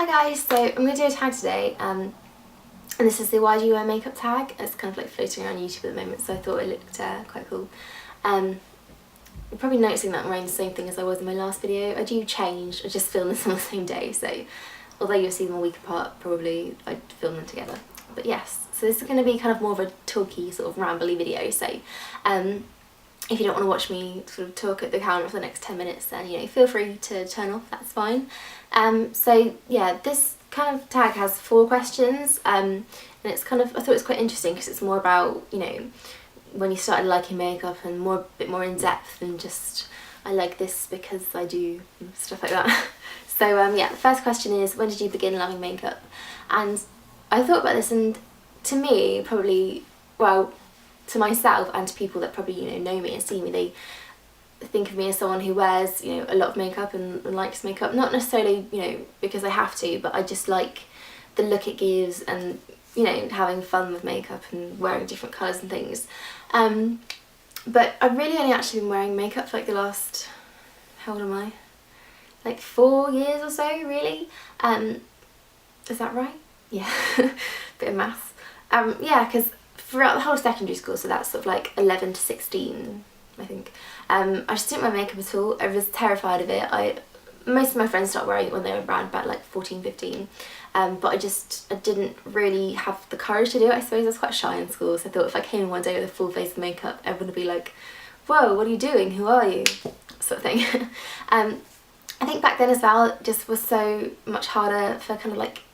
Hi guys, so I'm going to do a tag today, and this is the why do you wear makeup tag. It's kind of like floating around YouTube at the moment, so I thought it looked quite cool. You're probably noticing that I'm wearing the same thing as I was in my last video. I do change, I just film this on the same day, so although you'll see them a week apart, probably I'd film them together. But yes, so this is going to be kind of more of a talky, sort of rambly video, so if you don't want to watch me sort of talk at the camera for the next 10 minutes, then, you know, feel free to turn off, that's fine. So yeah, this kind of tag has 4 questions, and it's kind of, I thought it was quite interesting because it's more about, you know, when you started liking makeup and a bit more in depth than just, I like this because I do, stuff like that. So yeah, the first question is, when did you begin loving makeup? And I thought about this, and to me, probably, well, to myself and to people that probably, you know me and see me, they think of me as someone who wears, you know, a lot of makeup and likes makeup, not necessarily, you know, because I have to, but I just like the look it gives and, you know, having fun with makeup and wearing different colours and things. But I've really only actually been wearing makeup for like the last, how old am I? Like 4 years or so, really. Is that right? Yeah, bit of maths. Yeah, because throughout the whole secondary school, so that's sort of like 11 to 16, I think, I just didn't wear makeup at all. I was terrified of it. Most of my friends started wearing it when they were around about like 14, 15, but I didn't really have the courage to do it. I suppose I was quite shy in school, so I thought if I came in one day with a full face of makeup, everyone would be like, whoa, what are you doing? Who are you? Sort of thing. I think back then as well, it just was so much harder for kind of like,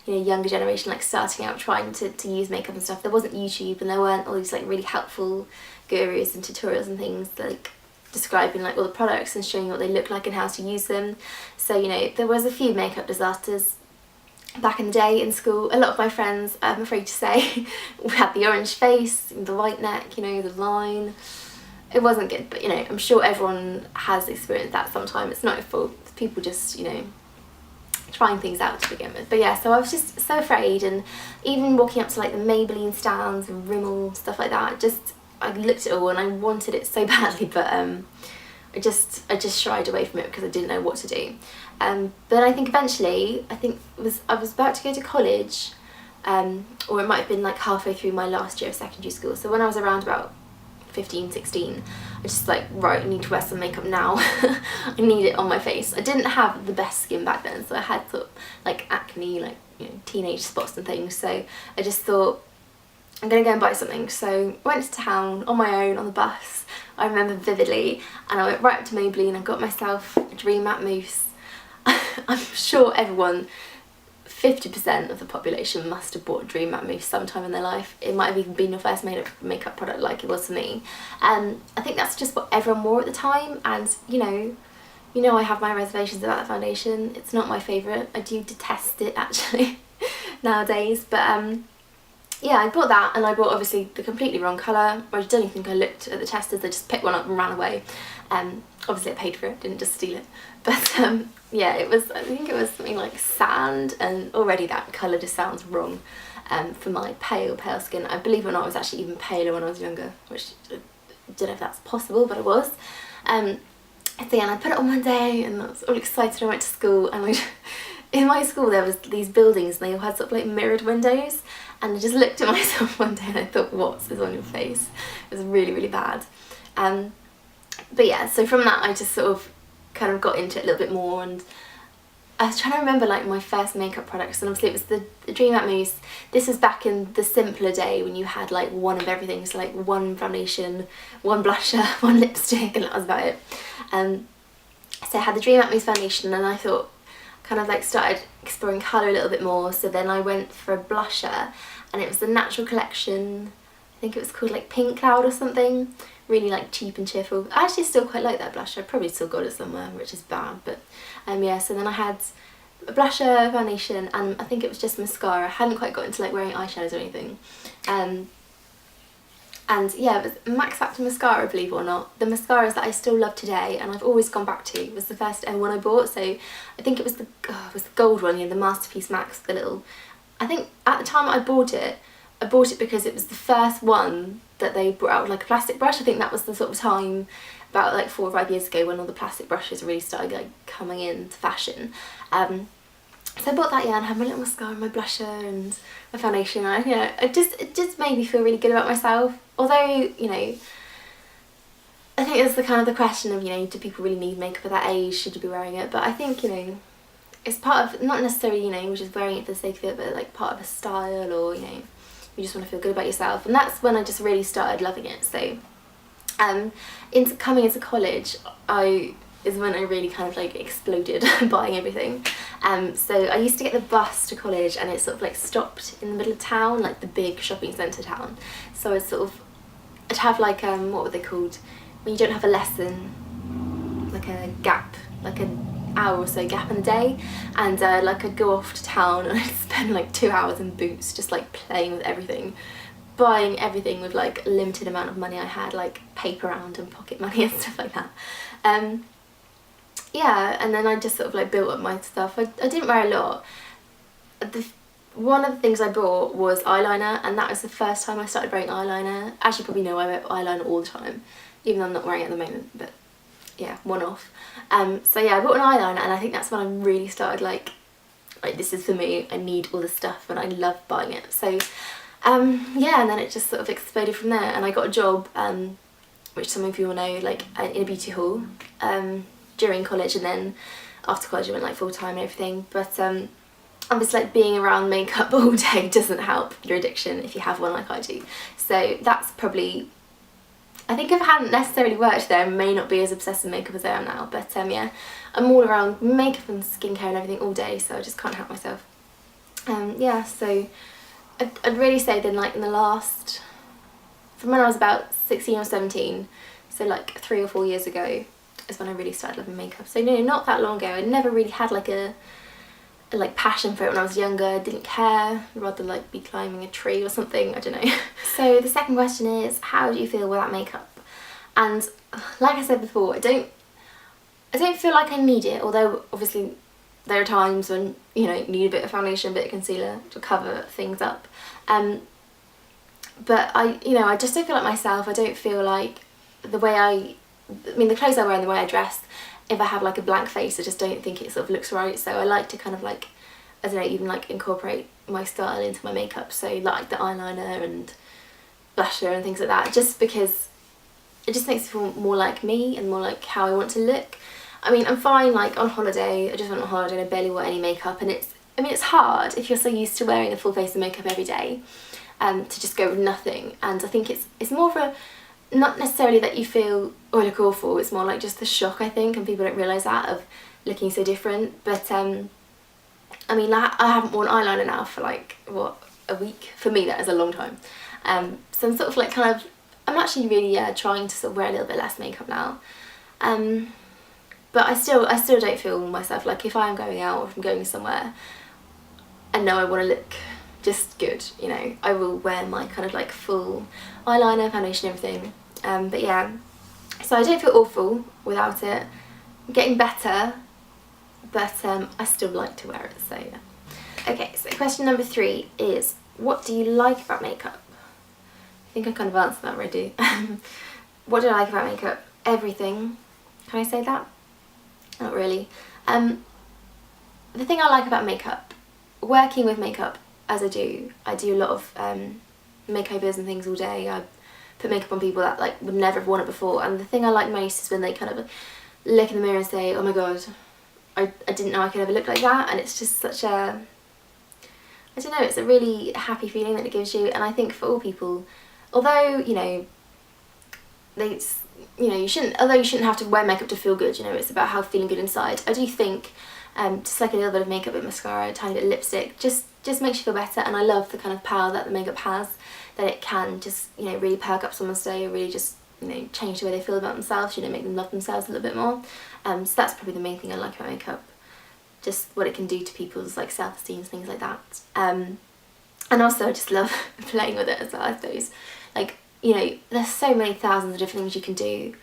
you know, younger generation, like starting out trying to use makeup and stuff. There wasn't YouTube, and there weren't all these like really helpful gurus and tutorials and things like describing like all the products and showing you what they look like and how to use them. So, you know, there was a few makeup disasters back in the day in school. A lot of my friends, I'm afraid to say, had the orange face, the white neck, you know, the line. It wasn't good, but, you know, I'm sure everyone has experienced that sometime. It's not your fault. People just, you know, trying things out to begin with. But yeah, so I was just so afraid, and even walking up to like the Maybelline stands and Rimmel, stuff like that, I looked at it all and I wanted it so badly, but I just shied away from it because I didn't know what to do. But I think eventually, I was about to go to college, or it might have been like halfway through my last year of secondary school. So when I was around about 15, 16, I just like, right, I need to wear some makeup now. I need it on my face. I didn't have the best skin back then, so I had sort of like acne, like, you know, teenage spots and things, so I just thought, I'm gonna go and buy something. So I went to town on my own on the bus, I remember vividly, and I went right up to Maybelline and got myself a Dream Matte Mousse. I'm sure everyone, 50% of the population must have bought a Dream Matte Mousse sometime in their life. It might have even been your first makeup product like it was for me. I think that's just what everyone wore at the time, and you know I have my reservations about that foundation. It's not my favourite. I do detest it actually nowadays, but yeah, I bought that, and I bought obviously the completely wrong colour. I don't even think I looked at the testers, I just picked one up and ran away. Obviously I paid for it, didn't just steal it. But yeah, I think it was something like sand, and already that colour just sounds wrong for my pale skin. I believe it or not, I was actually even paler when I was younger, which I don't know if that's possible, but I was. So yeah, and I put it on one day and I was all excited. I went to school, and in my school there was these buildings and they all had sort of like mirrored windows, and I just looked at myself one day and I thought, what's this on your face? It was really, really bad. But yeah, so from that I just sort of kind of got into it a little bit more, and I was trying to remember like my first makeup products, and obviously it was the Dream Matte Mousse. This was back in the simpler day when you had like one of everything, so like one foundation, one blusher, one lipstick, and that was about it. So I had the Dream Matte Mousse foundation, and I thought, kind of like started exploring colour a little bit more, so then I went for a blusher, and it was the Natural Collection, I think it was called like Pink Cloud or something, really like cheap and cheerful. I actually still quite like that blusher. I probably still got it somewhere, which is bad, but yeah, so then I had a blusher, foundation, and I think it was just mascara. I hadn't quite got into like wearing eyeshadows or anything. And yeah, it was Max Factor mascara, believe it or not. The mascaras that I still love today, and I've always gone back to, was the first ever one I bought. So I think it was the gold one, you know, the Masterpiece Max, the little, I think at the time I bought it because it was the first one that they brought out, like a plastic brush. I think that was the sort of time, about like 4 or 5 years ago, when all the plastic brushes really started like coming into fashion. So I bought that, yeah, and I had my little mascara and my blusher and my foundation, and you know, it just made me feel really good about myself. Although, you know, I think it's the kind of the question of, you know, do people really need makeup at that age? Should you be wearing it? But I think, you know, it's part of, not necessarily, you know, just wearing it for the sake of it, but like part of a style, or, you know, you just want to feel good about yourself. And that's when I just really started loving it. So coming into college, is when I really kind of like exploded buying everything. So I used to get the bus to college, and it sort of like stopped in the middle of town, like the big shopping centre town. So I'd have like, what were they called? When you don't have a lesson, like a gap, like an hour or so gap in the day, and like I'd go off to town and I'd spend like 2 hours in Boots just like playing with everything, buying everything with like a limited amount of money I had, like paper round and pocket money and stuff like that. Yeah, and then I just sort of like built up my stuff. I didn't wear a lot. One of the things I bought was eyeliner, and that was the first time I started wearing eyeliner. As you probably know, I wear eyeliner all the time, even though I'm not wearing it at the moment, but yeah, one off. So yeah, I bought an eyeliner, and I think that's when I really started like this is for me, I need all this stuff, and I love buying it. So yeah, and then it just sort of exploded from there, and I got a job, which some of you will know, like in a beauty hall, during college, and then after college I went like full-time and everything. But obviously like being around makeup all day doesn't help your addiction if you have one like I do. So that's probably, I think if I hadn't necessarily worked there, I may not be as obsessed with makeup as I am now. But yeah, I'm all around makeup and skincare and everything all day, so I just can't help myself. Yeah, so I'd really say then, like in the last, from when I was about 16 or 17, so like 3 or 4 years ago, is when I really started loving makeup. So no, not that long ago. I never really had like a like passion for it when I was younger. I didn't care. I'd rather like be climbing a tree or something, I don't know. So the second question is, how do you feel without makeup? And like I said before, I don't feel like I need it, although obviously there are times when, you know, you need a bit of foundation, a bit of concealer to cover things up. But I just don't feel like myself. I don't feel like the way I mean, the clothes I wear and the way I dress, if I have like a blank face, I just don't think it sort of looks right. So I like to kind of like, I don't know, even like incorporate my style into my makeup. So like the eyeliner and blusher and things like that, just because it just makes me feel more like me and more like how I want to look. I mean, I'm fine like on holiday. I just went on holiday and I barely wore any makeup, and it's hard if you're so used to wearing a full face of makeup every day, to just go with nothing. And I think it's more of a, not necessarily that you feel, oh, I look awful, it's more like just the shock, I think, and people don't realise that, of looking so different. But I mean, like, I haven't worn eyeliner now for like, what, a week? For me that is a long time. So I'm sort of like I'm actually really trying to sort of wear a little bit less makeup now. But I still don't feel myself, like if I am going out or if I'm going somewhere and know I want to look just good, you know, I will wear my kind of like full eyeliner, foundation, everything. But yeah, so I don't feel awful without it. I'm getting better, but I still like to wear it, so yeah. Okay, so question number 3 is, what do you like about makeup? I think I kind of answered that already. What do I like about makeup? Everything. Can I say that? Not really. The thing I like about makeup, working with makeup as I do a lot of makeovers and things all day. I put makeup on people that like would never have worn it before, and the thing I like most is when they kind of look in the mirror and say, oh my god, I didn't know I could ever look like that. And it's just such a, I don't know, it's a really happy feeling that it gives you. And I think for all people, although, you know, you shouldn't have to wear makeup to feel good, you know, it's about how feeling good inside. I do think just like a little bit of makeup with mascara, a tiny bit of lipstick, just makes you feel better. And I love the kind of power that the makeup has, that it can just, you know, really perk up someone's day, or really just, you know, change the way they feel about themselves, you know, make them love themselves a little bit more. So that's probably the main thing I like about makeup, just what it can do to people's like self-esteem and things like that. And also I just love playing with it as well, I suppose. Like, you know, there's so many thousands of different things you can do.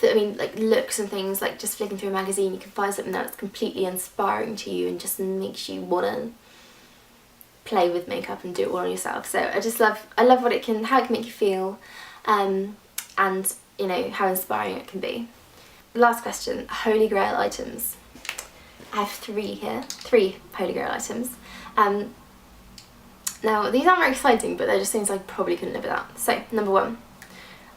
I mean, like looks and things, like just flicking through a magazine, you can find something that's completely inspiring to you and just makes you want to play with makeup and do it all on yourself. So I love what how it can make you feel, and you know, how inspiring it can be. Last question, holy grail items. I have 3 here, 3 Holy Grail items. Now these aren't very exciting, but they're just things I probably couldn't live without. So number 1,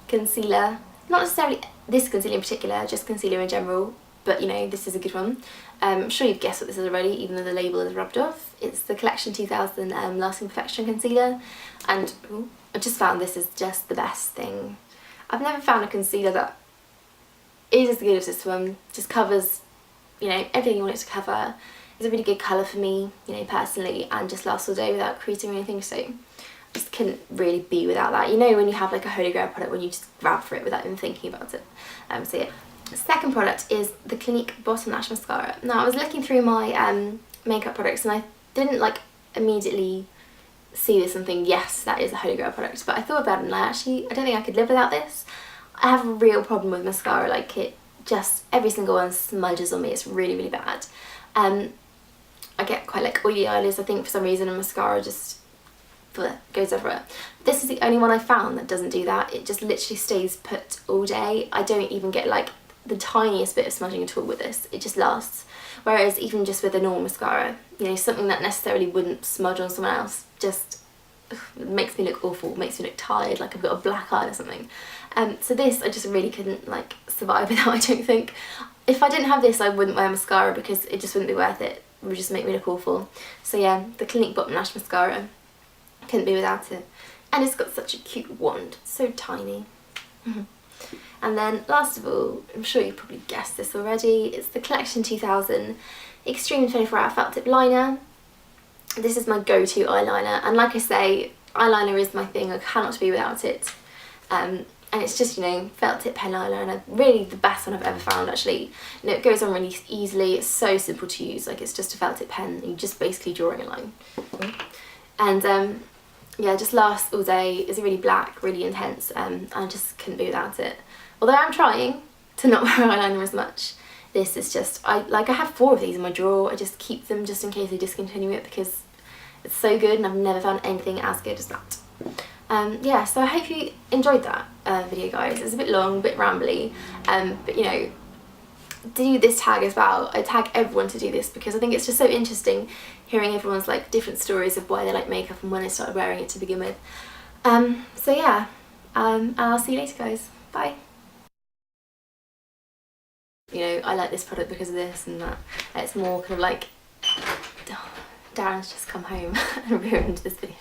concealer. Not necessarily this concealer in particular, just concealer in general, but you know, this is a good one. I'm sure you've guessed what this is already, even though the label is rubbed off. It's the Collection 2000 Lasting Perfection Concealer, and ooh, I just found this is just the best thing. I've never found a concealer that is as good as this one. Just covers, you know, everything you want it to cover. It's a really good colour for me, you know, personally, and just lasts all day without creasing or anything, so I just couldn't really be without that. You know when you have like a Holy Grail product when you just grab for it without even thinking about it. So yeah. The second product is the Clinique Bottom Lash Mascara. Now I was looking through my makeup products and I didn't like immediately see this and think, yes, that is a Holy Grail product, but I thought about it and I don't think I could live without this. I have a real problem with mascara, like it just, every single one smudges on me, it's really, really bad. I get quite like oily eyelids, I think, for some reason, and mascara just goes everywhere. This is the only one I found that doesn't do that. It just literally stays put all day. I don't even get like the tiniest bit of smudging at all with this. It just lasts. Whereas even just with a normal mascara, you know, something that necessarily wouldn't smudge on someone else just makes me look awful, makes me look tired, like I've got a black eye or something. So this I just really couldn't like survive without, I don't think. If I didn't have this I wouldn't wear mascara because it just wouldn't be worth it. It would just make me look awful. So yeah, the Clinique Bottom Lash Mascara, couldn't be without it. And it's got such a cute wand, so tiny. And then last of all, I'm sure you've probably guessed this already, it's the Collection 2000 Extreme 24 Hour Felt Tip Liner. This is my go-to eyeliner, and like I say, eyeliner is my thing, I cannot be without it. And it's just, you know, felt tip pen eyeliner, really the best one I've ever found actually. You know, it goes on really easily, it's so simple to use, like it's just a felt tip pen, you're just basically drawing a line. And yeah, just lasts all day, it's really black, really intense, and I just couldn't be without it. Although I'm trying to not wear eyeliner as much, this is just, I have 4 of these in my drawer, I just keep them just in case they discontinue it because it's so good and I've never found anything as good as that. Yeah, so I hope you enjoyed that video, guys. It's a bit long, a bit rambly, but you know, do this tag as well. I tag everyone to do this because I think it's just so interesting hearing everyone's like different stories of why they like makeup and when they started wearing it to begin with. So yeah, I'll see you later, guys. Bye. You know, I like this product because of this and that. It's more kind of like, Darren's just come home and ruined this video.